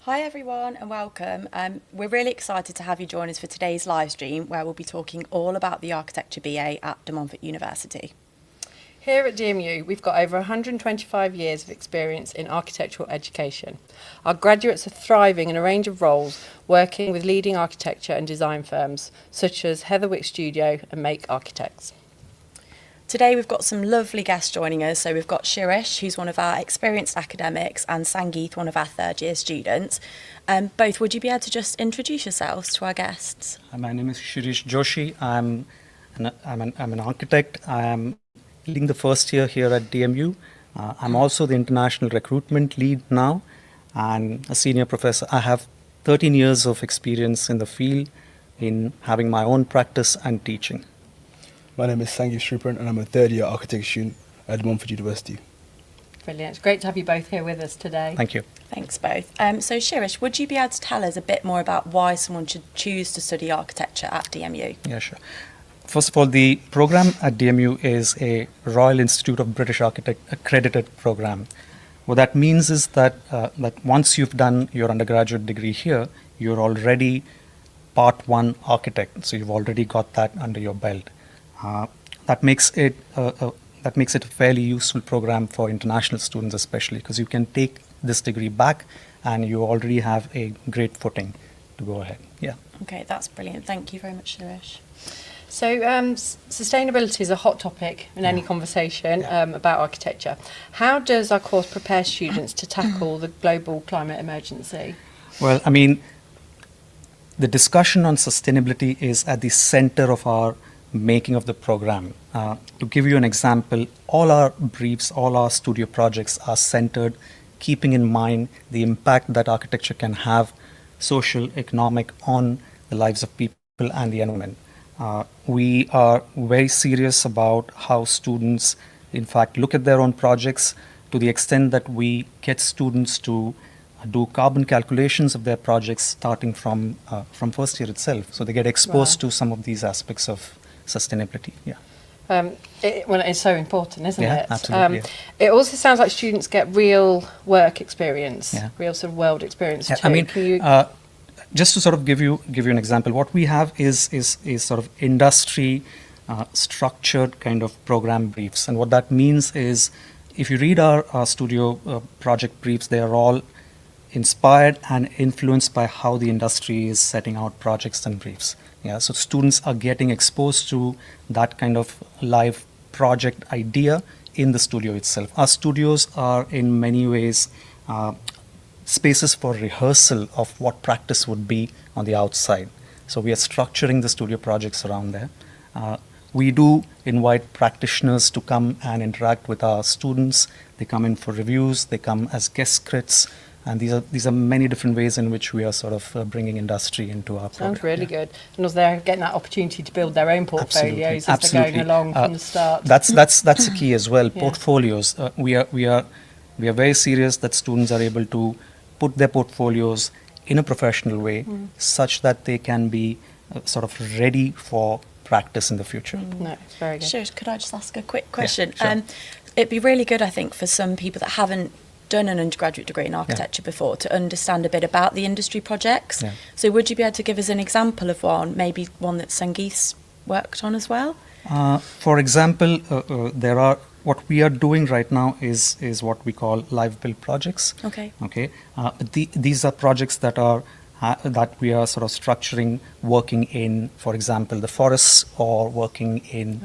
Hi everyone and welcome. We're really excited to have you join us for today's live stream where we'll be talking all about the Architecture BA at De Montfort University. Here at DMU, we've got over 125 years of experience in architectural education. Our graduates are thriving in a range of roles, working with leading architecture and design firms such as Heatherwick Studio and Make Architects. Today we've got some lovely guests joining us. So we've got Shirish, who's one of our experienced academics, and Sangeeth, one of our third year students. Both, would you be able to just introduce yourselves to our guests? My name is Shirish Joshi. I'm an architect. I am leading the first year here at DMU. I'm also the international recruitment lead now and a senior professor. I have 13 years of experience in the field in having my own practice and teaching. My name is Sangeeth Sriparan and I'm a third year architecture student at De Montfort University. Brilliant. It's great to have you both here with us today. Thank you. Thanks both. So Shirish, would you be able to tell us a bit more about why someone should choose to study architecture at DMU? Yeah, sure. First of all, the program at DMU is a Royal Institute of British Architects accredited program. What that means is that once you've done your undergraduate degree here, you're already Part 1 architect, so you've already got that under your belt. That makes it a fairly useful program for international students, especially because you can take this degree back and you already have a great footing to go ahead. Yeah. Okay, that's brilliant. Thank you very much, Shirish. So sustainability is a hot topic in any conversation about architecture. How does our course prepare students to tackle the global climate emergency? Well, I mean, the discussion on sustainability is at the center of our making of the program. To give you an example, all our briefs, all our studio projects are centered keeping in mind the impact that architecture can have, social, economic, on the lives of people and the environment. We are very serious about how students, in fact, look at their own projects to the extent that we get students to do carbon calculations of their projects starting from first year itself. So they get exposed to some of these aspects of sustainability. Yeah. It's so important, isn't it? Absolutely. It also sounds like students get real work experience, real sort of world experience too. I mean, just to sort of give you an example, what we have is sort of industry structured kind of program briefs, and what that means is, if you read our studio project briefs, they are all inspired and influenced by how the industry is setting out projects and briefs. Yeah, so students are getting exposed to that kind of live project idea in the studio itself. Our studios are in many ways spaces for rehearsal of what practice would be on the outside. So we are structuring the studio projects around there. We do invite practitioners to come and interact with our students. They come in for reviews, they come as guest crits. And these are many different ways in which we are sort of bringing industry into our program. Sounds really good. And also they're getting that opportunity to build their own portfolios as they're going along from the start. That's the key as well. Portfolios. We are very serious that students are able to put their portfolios in a professional way, such that they can be sort of ready for practice in the future. No, it's very good. Sure. Could I just ask a quick question? Yeah, sure. It'd be really good, I think, for some people that haven't done an undergraduate degree in architecture before to understand a bit about the industry projects. Yeah. So would you be able to give us an example of one, maybe one that Sangeeth's worked on as well? For example, what we are doing right now is what we call live build projects. Okay. These are projects that we are sort of structuring, working in, for example, the forests, or working in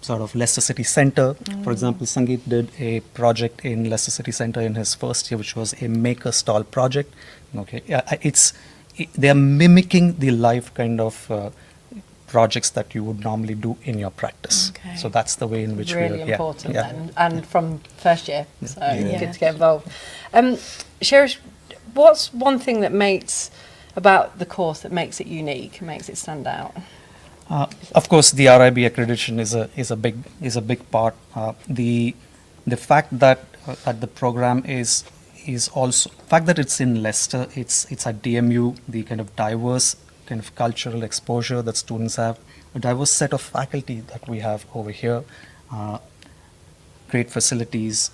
sort of Leicester City Centre. For example, Sangeeth did a project in Leicester City Centre in his first year, which was a maker stall project. They are mimicking the live kind of projects that you would normally do in your practice. Okay. So that's the way in which really we important then, and from first year, so good to get involved. Shirish, what's one thing that makes about the course that makes it unique, makes it stand out? Of course, the RIB accreditation is a big part. The fact that the program is also fact that it's in Leicester, it's at DMU, the kind of diverse kind of cultural exposure that students have, a diverse set of faculty that we have over here, great facilities,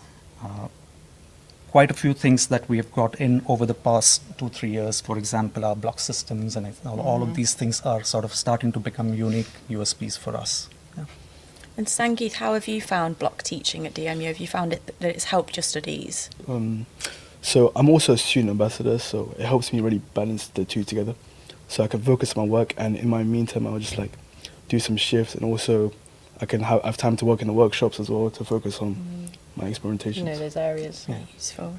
quite a few things that we have got in over the past 2-3 years. For example, our block systems and all of these things are sort of starting to become unique USPs for us. Yeah. And Sangeeth, how have you found block teaching at DMU? Have you found that it's helped your studies? So I'm also a student ambassador, so it helps me really balance the two together. So I can focus on my work, and in my meantime, I'll just like do some shifts, and also I can have time to work in the workshops as well to focus on my experimentations. You know, those areas. Yeah. Useful.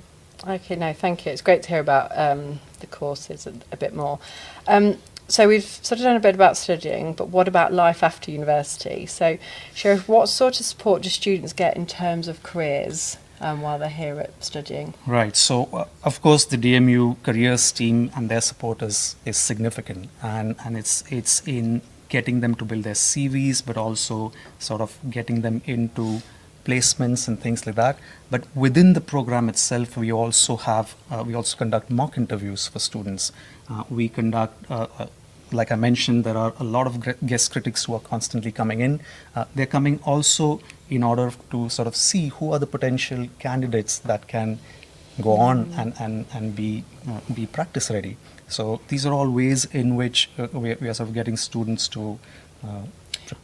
Okay, no, thank you. It's great to hear about the courses a bit more. So we've sort of done a bit about studying, but what about life after university? So, Sheriff, what sort of support do students get in terms of careers while they're here at studying? Right. So, of course, the DMU careers team and their support is significant, and it's in getting them to build their CVs, but also sort of getting them into placements and things like that. But within the program itself, we also conduct mock interviews for students. We conduct, like I mentioned, there are a lot of guest critics who are constantly coming in. They're coming also in order to sort of see who are the potential candidates that can go on and be practice ready. So these are all ways in which we are sort of getting students to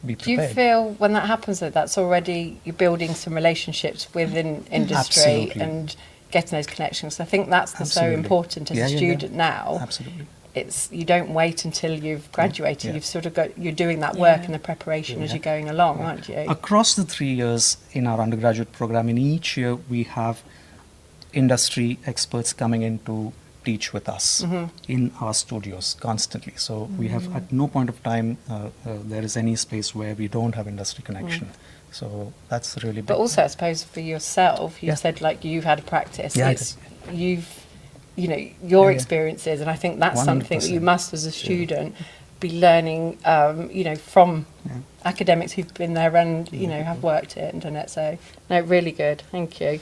be prepared. Do you feel when that happens that that's already, you're building some relationships within industry Absolutely. and getting those connections? I think that's so Absolutely. important as a student now. Absolutely. It's, you don't wait until you've graduated. Yeah. You've sort of you're doing that work Yeah. and the preparation as Yeah. you're going along, aren't you? Across the 3 years in our undergraduate program, in each year we have industry experts coming in to teach with us in our studios constantly. So we have at no point of time there is any space where we don't have industry connection. So that's really big. But also, I suppose for yourself, you Yeah. said like you've had a practice. Yeah, I It's, you know, your Yeah, yeah. experiences, and I think that's something that you 100%. must, as a student, be learning. You know, from academics who've been there and you know have worked it and done it. So, no, really good. Thank you.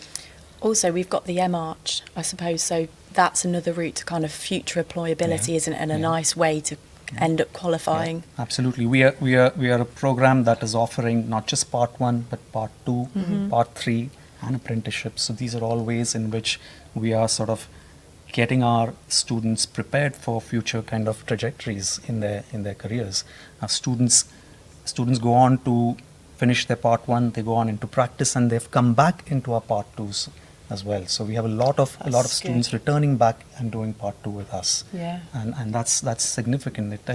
Also, we've got the M-Arch, I suppose, so that's another route to kind of future employability, Yeah. isn't it? And a Yeah. nice way to end up qualifying. Absolutely. We are a program that is offering not just part 1, but part 2, part 3, and apprenticeships. So these are all ways in which we are sort of getting our students prepared for future kind of trajectories in their careers. Students go on to finish their part 1, they go on into practice, and they've come back into our part 2s as well. So we have a lot of That's students good. returning back and doing part 2 with us. Yeah. And that's significant. It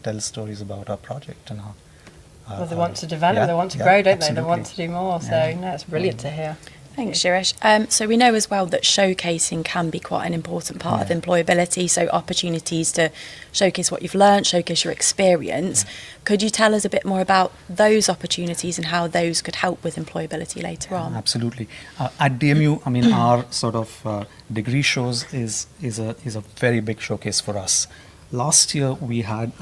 tells stories about our project and our. Well, they want to develop, yeah, they want to yeah, grow, don't they? They absolutely. want to do more. So, Yeah. no, it's brilliant to hear. Thanks, Shirish. So we know as well that showcasing can be quite an important part of Yeah. employability, so opportunities to showcase what you've learned, showcase your experience. Could you tell us a bit more about those opportunities and how those could help with employability later on? Absolutely. At DMU, I mean, our sort of degree shows is a very big showcase for us. Last year, we had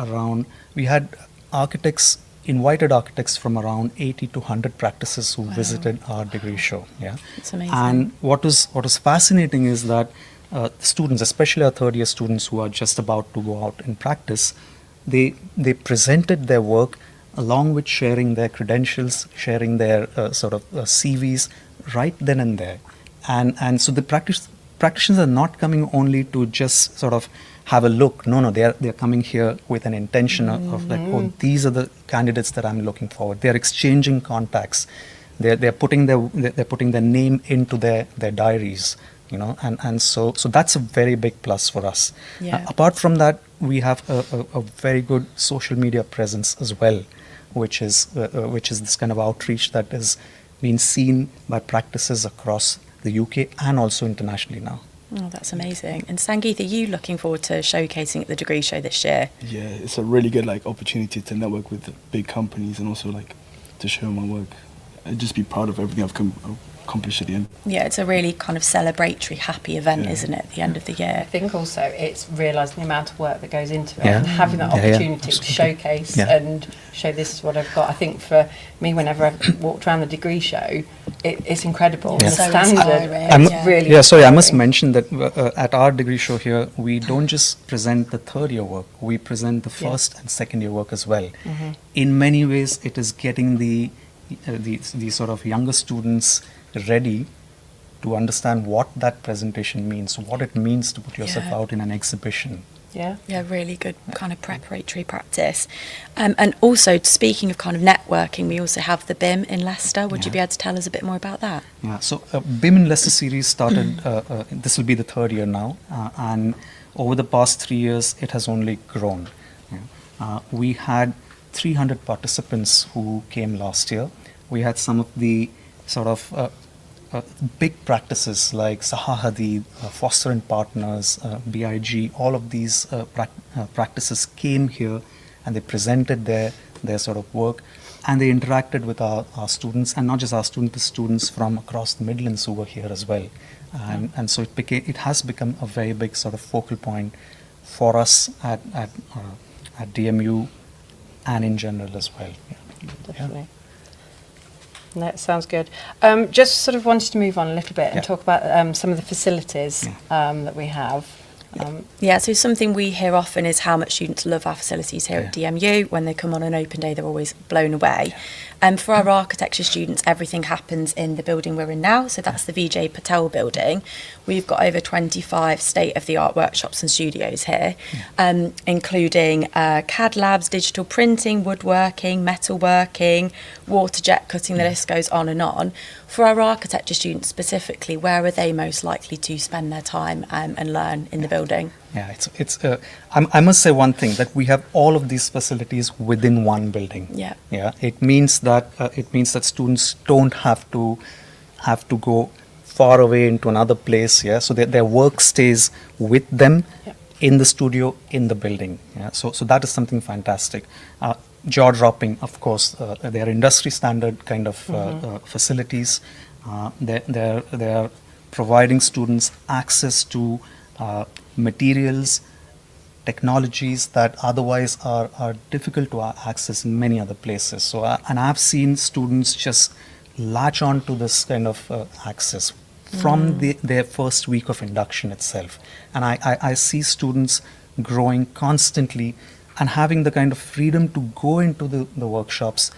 invited architects from around 80 to 100 practices who visited our degree show. Yeah, That's amazing. And what was fascinating is that students, especially our third year students who are just about to go out in practice, they presented their work along with sharing their credentials, sharing their sort of CVs right then and there. And so the practitioners are not coming only to just sort of have a look. No, they're coming here with an intention of like, oh, these are the candidates that I'm looking forward. They're exchanging contacts. They're putting their name into their diaries, you know, and so that's a very big plus for us. Yeah. Apart from that, we have a very good social media presence as well, which is this kind of outreach that is being seen by practices across the UK and also internationally now. Oh, that's amazing. And Sangeeth, are you looking forward to showcasing at the degree show this year? Yeah, it's a really good like opportunity to network with big companies and also like to show my work and just be proud of everything I've accomplished at the end. Yeah, it's a really kind of celebratory, happy event, Yeah. isn't it, at the end of the year? I think also it's realising the amount of work that goes into it Yeah. and having that Yeah, yeah, opportunity to absolutely. showcase Yeah. and show this is what I've got. I think for me, whenever I've walked around the degree show, it's incredible. Yeah. The So standard inspiring, is yeah. really Yeah, sorry, I must inspiring. mention that at our degree show here, we don't just present the third year work, we present the Yeah. first and second year work as well. In many ways, it is getting the sort of younger students ready to understand what that presentation means, what it means to put yourself Yeah. out in an exhibition. Yeah. Yeah, really good kind of preparatory practice. And also, speaking of kind of networking, we also have the BIM in Leicester. Would you Yeah. be able to tell us a bit more about that? Yeah, so BIM in Leicester series started, this will be the third year now, and over the past 3 years, it has only grown. Yeah. We had 300 participants who came last year. We had some of the sort of big practices like Zaha Hadid, Foster and Partners, BIG, all of these practices came here and they presented their sort of work, and they interacted with our students, and not just our students, the students from across the Midlands who were here as well. And so it has become a very big sort of focal point for us at DMU and in general as well. Yeah. Definitely. No, that sounds good. Just sort of wanted to move on a little bit and Yeah. talk about some of the facilities that we have. Yeah, so something we hear often is how much students love our facilities here at DMU. When they come on an open day, they're always blown away. For our architecture students, everything happens in the building we're in now. So that's the VJ Patel building. We've got over 25 state-of-the-art workshops and studios here, including CAD labs, digital printing, woodworking, metalworking, water jet cutting, the list goes on and on. For our architecture students specifically, where are they most likely to spend their time and learn in the building? Yeah, I must say one thing, that we have all of these facilities within one building. Yeah. Yeah, it means that students don't have to go far away into another place. Yeah, so their work stays with them in the studio, in the building. Yeah, so that is something fantastic. Jaw dropping, of course. They are industry standard kind of facilities. They are providing students access to materials, technologies that otherwise are difficult to access in many other places. So, and I've seen students just latch on to this kind of access from their first week of induction itself. And I see students growing constantly and having the kind of freedom to go into the workshops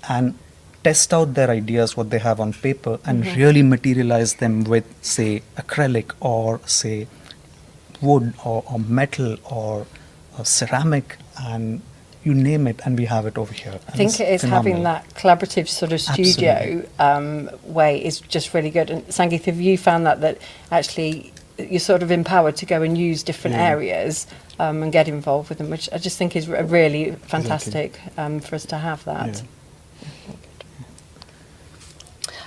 and test out their ideas, what they have on paper, and really materialize them with, say, acrylic or, say, wood or metal or ceramic, and you name it, and we have it over here. I think it is having that collaborative sort of studio way is just really good. And Sangeeth, have you found that actually you're sort of empowered to go and use different areas and get involved with them, which I just think is really fantastic for us to have that.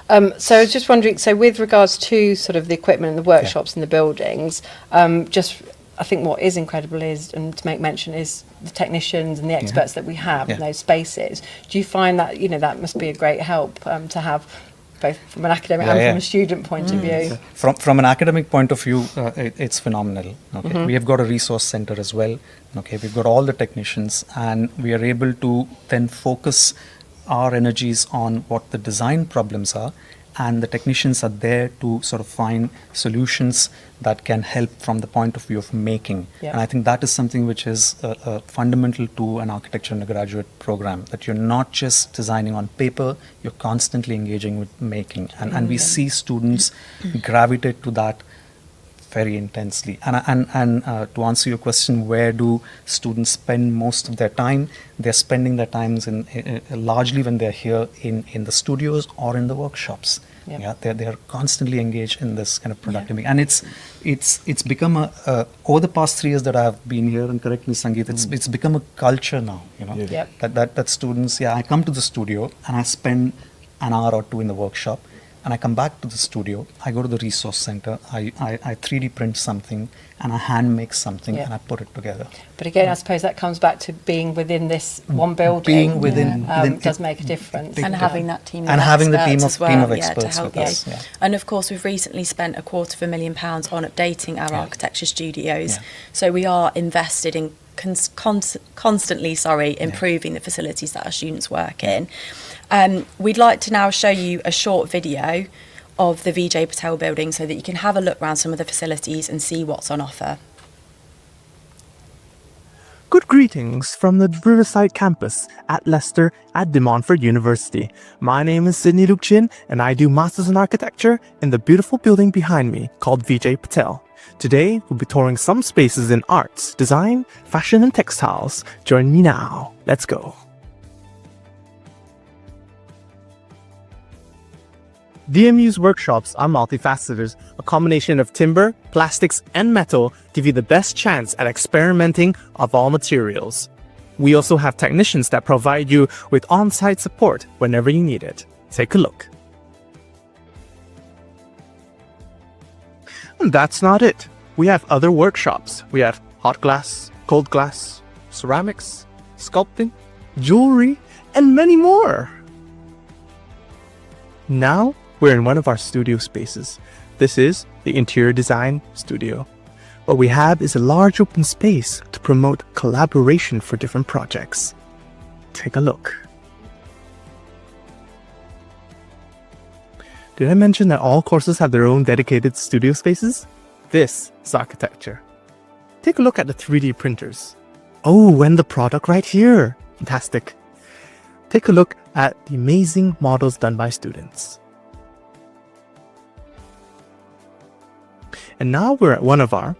Yeah. So I was just wondering, so with regards to sort of the equipment and the workshops and the buildings, I think what is incredible is, and to make mention, is the technicians and the experts that we have in those spaces. Do you find that, that must be a great help to have, both from an academic and from a student point of view? From an academic point of view, it's phenomenal. Okay, we have got a resource center as well. Okay, we've got all the technicians, and we are able to then focus our energies on what the design problems are, and the technicians are there to sort of find solutions that can help from the point of view of making. Yeah. And I think that is something which is fundamental to an architecture undergraduate program, that you're not just designing on paper, you're constantly engaging with making. And we see students gravitate to that very intensely. And to answer your question, where do students spend most of their time? They're spending their times largely when they're here in the studios or in the workshops. Yep. Yeah, they're constantly engaged in this kind of productivity, and it's become over the past 3 years that I've been here. And correct me, Sangeeth, it's become a culture now. Yep. That students, I come to the studio and I spend an hour or two in the workshop. And I come back to the studio, I go to the resource center, I 3D print something, and I hand make something, and I put it together. But again, I suppose that comes back to being within this one building. Being within does make a difference. And having that team of And having the experts team as of- well, team of to experts help with you. us, yeah. And of course, we've recently spent £250,000 on updating our architecture studios. Yeah. So we are invested in constantly improving the facilities that our students work in. We'd like to now show you a short video of the VJ Patel building so that you can have a look around some of the facilities and see what's on offer. Good greetings from the Riverside campus at Leicester at De Montfort University. My name is Sydney Luke Chin and I do Masters in Architecture in the beautiful building behind me called Vijay Patel. Today, we'll be touring some spaces in arts, design, fashion and textiles. Join me now. Let's go. DMU's workshops are multifaceted. A combination of timber, plastics, and metal give you the best chance at experimenting of all materials. We also have technicians that provide you with on-site support whenever you need it. Take a look. And that's not it. We have other workshops. We have hot glass, cold glass, ceramics, sculpting, jewelry, and many more. Now, we're in one of our studio spaces. This is the Interior Design Studio. What we have is a large open space to promote collaboration for different projects. Take a look. Did I mention that all courses have their own dedicated studio spaces? This is architecture. Take a look at the 3D printers. Oh, and the product right here. Fantastic. Take a look at the amazing models done by students. And now we're at one of our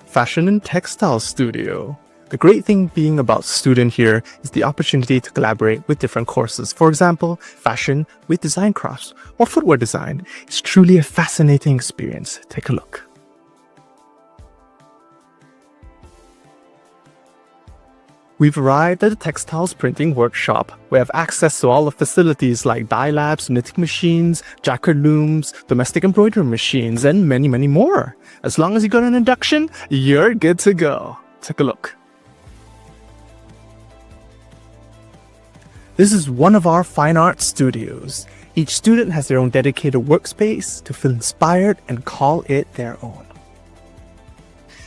fashion and textile studio. The great thing being about student here is the opportunity to collaborate with different courses. For example, fashion with design crafts or footwear design. It's truly a fascinating experience. Take a look. We've arrived at the textiles printing workshop. We have access to all the facilities like dye labs, knitting machines, jacquard looms, domestic embroidery machines, and many, many more. As long as you got an induction, you're good to go. Take a look. This is one of our fine art studios. Each student has their own dedicated workspace to feel inspired and call it their own.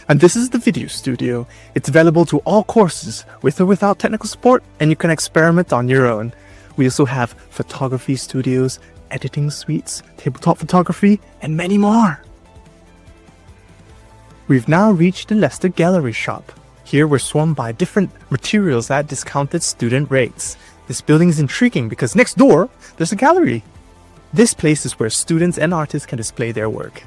And this is the video studio. It's available to all courses with or without technical support, and you can experiment on your own. We also have photography studios, editing suites, tabletop photography, and many more. We've now reached the Leicester Gallery Shop. Here we're swarmed by different materials at discounted student rates. This building is intriguing because next door, there's a gallery. This place is where students and artists can display their work.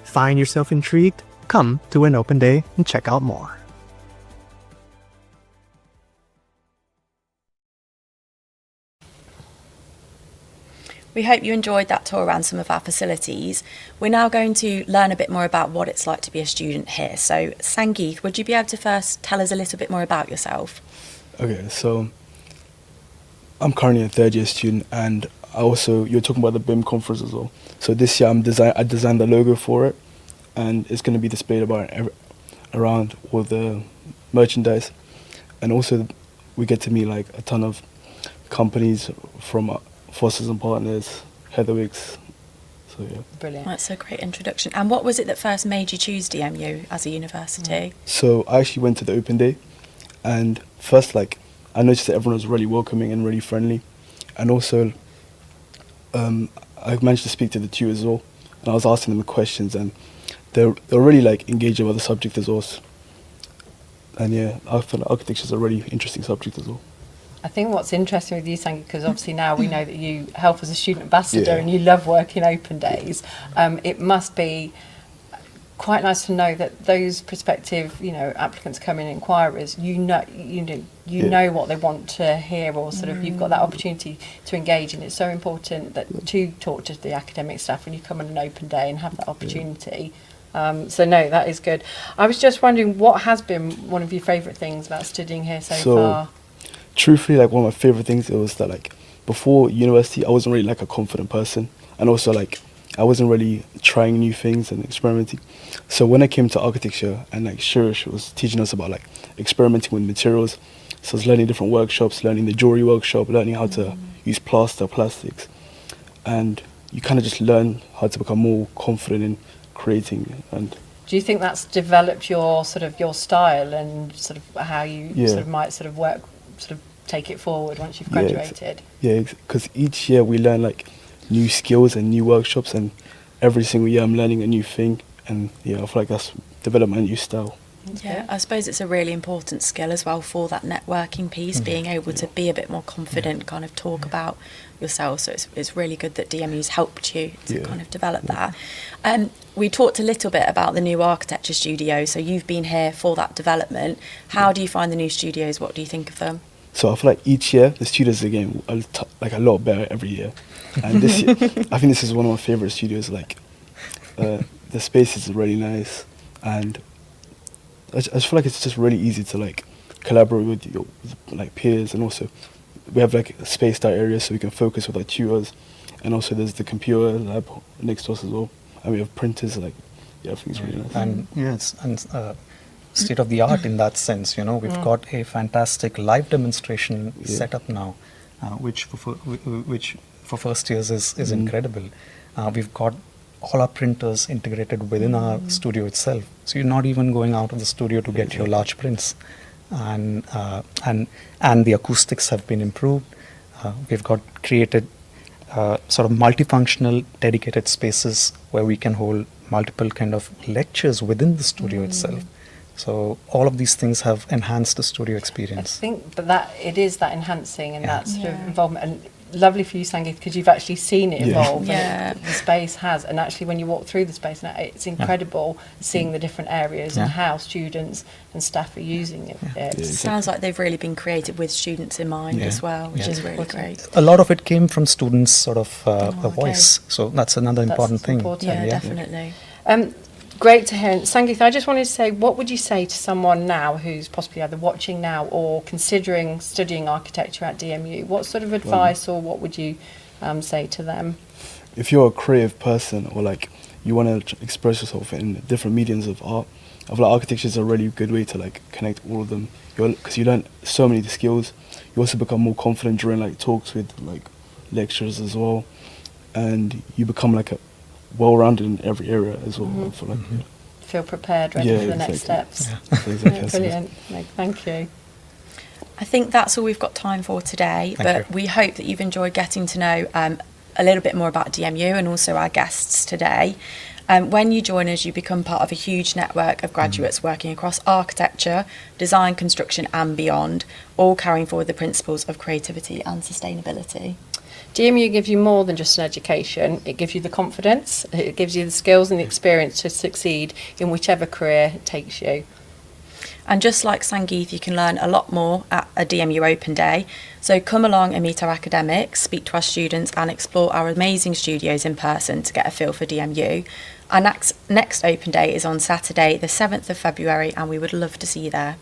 Find yourself intrigued? Come to an open day and check out more. We hope you enjoyed that tour around some of our facilities. We're now going to learn a bit more about what it's like to be a student here. So, Sangeeth, would you be able to first tell us a little bit more about yourself? Okay, so I'm currently a third year student, and you're talking about the BIM conference as well. So this year I designed the logo for it, and it's going to be displayed around all the merchandise. And also we get to meet like a ton of companies from Fosters and Partners, Heatherwicks. So yeah. Brilliant. That's a great introduction. And what was it that first made you choose DMU as a university? So I actually went to the open day, and first I noticed that everyone was really welcoming and really friendly. And also I managed to speak to the tutors as well, and I was asking them questions, and they're really engaged with the subject as well. And yeah, I feel like architecture is a really interesting subject as well. I think what's interesting with you, Sangeeth, because obviously now we know that you help as a student ambassador Yeah. and you love working open days. It must be quite nice to know that those prospective, applicants coming inquirers, you know what they want to hear, or sort of you've got that opportunity to engage, and it's so important that to talk to the academic staff when you come on an open day and have that opportunity. So no, that is good. I was just wondering, what has been one of your favourite things about studying here so far? Truthfully, one of my favourite things was that before university I wasn't really a confident person, and also I wasn't really trying new things and experimenting. So when I came to architecture and Shirish was teaching us about experimenting with materials, so I was learning different workshops, learning the jewelry workshop, learning how to use plastics, and you kind of just learn how to become more confident in creating. And do you think that's developed your style and sort of how you might work, take it forward once you've graduated? Yeah, because each year we learn new skills and new workshops, and every single year I'm learning a new thing, and yeah, I feel like that's developed my new style. Yeah, I suppose it's a really important skill as well for that networking piece, being able to be a bit more confident, kind of talk about yourself. So it's really good that DMU's helped you to kind of develop that. We talked a little bit about the new architecture studio, so you've been here for that development. How do you find the new studios? What do you think of them? So I feel like each year the studios are getting a lot better every year. And this year, I think this is one of my favorite studios. Like, the space is really nice, and I just feel like it's just really easy to like collaborate with your like peers, and also we have like spaced out areas so we can focus with our tutors, and also there's the computer lab next to us as well, and we have printers. Like, yeah, I think it's really nice. And yes, and state of the art in that sense. We've got a fantastic live demonstration setup now, which for first years is incredible. We've got all our printers integrated within our studio itself, so you're not even going out of the studio to get your large prints, and the acoustics have been improved. We've got created sort of multifunctional dedicated spaces where we can hold multiple kind of lectures within the studio itself. So all of these things have enhanced the studio I experience. think, but that it is that enhancing and that sort of involvement, and lovely for you, Sangeeth, because you've actually seen it evolve. And the space has, and actually when you walk through the space, and it's incredible seeing the different areas and how students and staff are using it. It sounds like they've really been created with students in mind as well, which is really great. A lot of it came from students' sort of a voice, so that's another important thing. Yeah, definitely. Great to hear. And Sangeeth, I just wanted to say, what would you say to someone now who's possibly either watching now or considering studying architecture at DMU? What sort of advice or what would you say to them? If you're a creative person, or like you want to express yourself in different mediums of art, I feel like architecture is a really good way to like connect all of them, because you learn so many skills. You also become more confident during like talks with like lecturers as well, and you become like a well-rounded in every area as well. I feel like, Feel prepared, ready for the next steps. Brilliant. Thank you. I think that's all we've got time for today, Thank you. we hope that you've enjoyed getting to know a little bit more about DMU and also our guests today. When you join us, you become part of a huge network of graduates working across architecture, design, construction and beyond, all carrying forward the principles of creativity and sustainability. DMU gives you more than just an education. It gives you the confidence, it gives you the skills and the experience to succeed in whichever career it takes you. And just like Sangeeth, you can learn a lot more at a DMU Open Day. So come along and meet our academics, speak to our students and explore our amazing studios in person to get a feel for DMU. Our next Open Day is on Saturday, the 7th of February, and we would love to see you there.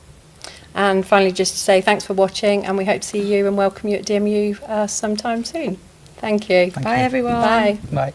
And finally, just to say thanks for watching, and we hope to see you and welcome you at DMU sometime soon. Thank you. Bye, everyone. Bye. Bye.